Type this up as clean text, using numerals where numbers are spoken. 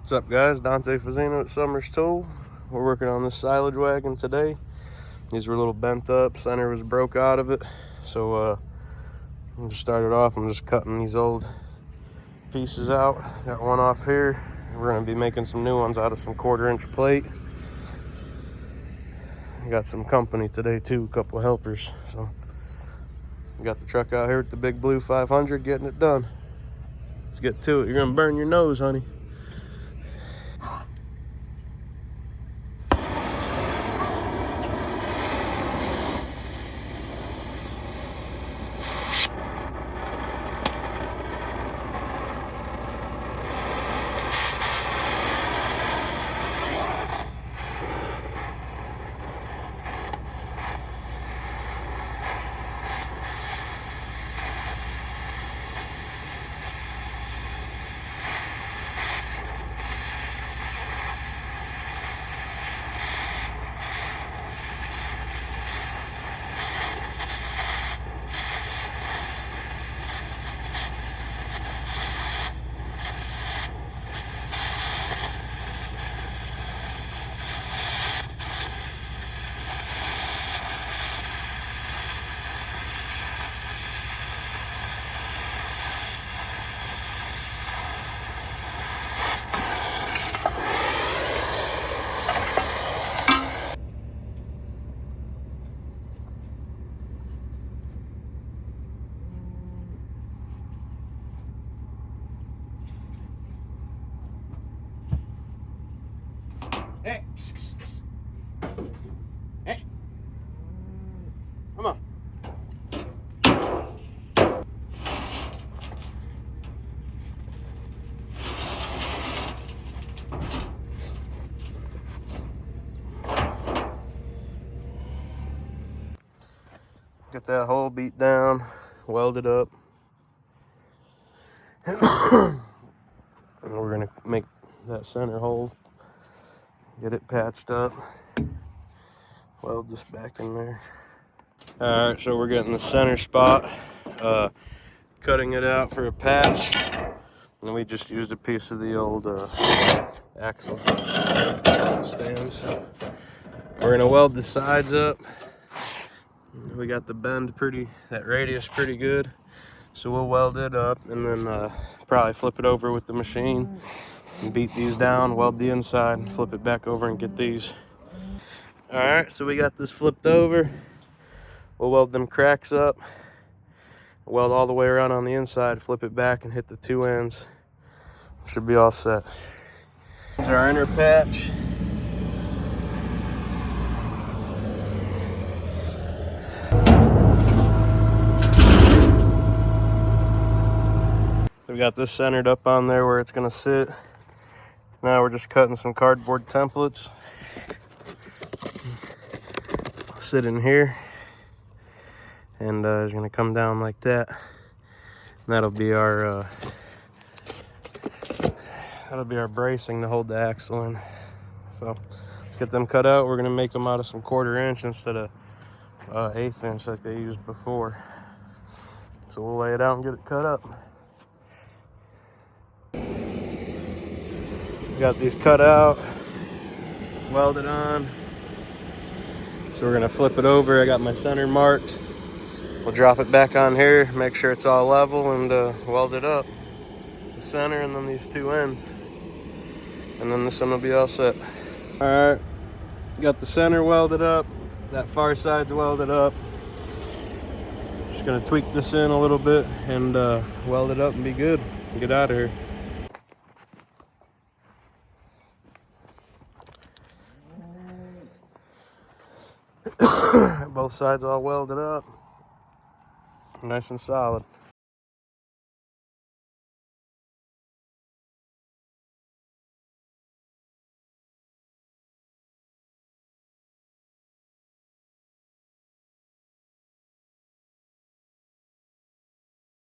What's up, guys? Dante Fazzino at Summers Tool. We're working on this silage wagon today. These were a little bent up. Center was broke out of it. So I just started off. I'm just cutting these old pieces out. Got one off here. We're going to be making some new ones out of some 1/4-inch plate. Got some company today too, a couple of helpers. So got the truck out here with the big blue 500 getting it done. Let's get to it. You're going to burn your nose, honey. Hey, hey, come on. Get that hole beat down, welded up. And we're gonna make that center hole, get it patched up, weld this back in there. All right, so we're getting the center spot, cutting it out for a patch, and we just used a piece of the old axle stands. We're gonna weld the sides up. We got the bend that radius pretty good, so we'll weld it up and then probably flip it over with the machine and beat these down, weld the inside, flip it back over and get these. All right, so we got this flipped over. We'll weld them cracks up, weld all the way around on the inside, flip it back and hit the two ends. Should be all set. Here's our inner patch. We got this centered up on there where it's gonna sit. Now we're just cutting some cardboard templates. Sit in here, and it's gonna come down like that. And that'll be our bracing to hold the axle in. So let's get them cut out. We're gonna make them out of some 1/4-inch instead of 1/8 inch like they used before. So we'll lay it out and get it cut up. Got these cut out, welded on. So we're gonna flip it over. I got my center marked. We'll drop it back on here, make sure it's all level, and weld it up. The center and then these two ends. And then this one will be all set. All right, got the center welded up. That far side's welded up. Just gonna tweak this in a little bit and weld it up and be good. Get out of here. Both sides all welded up, nice and solid.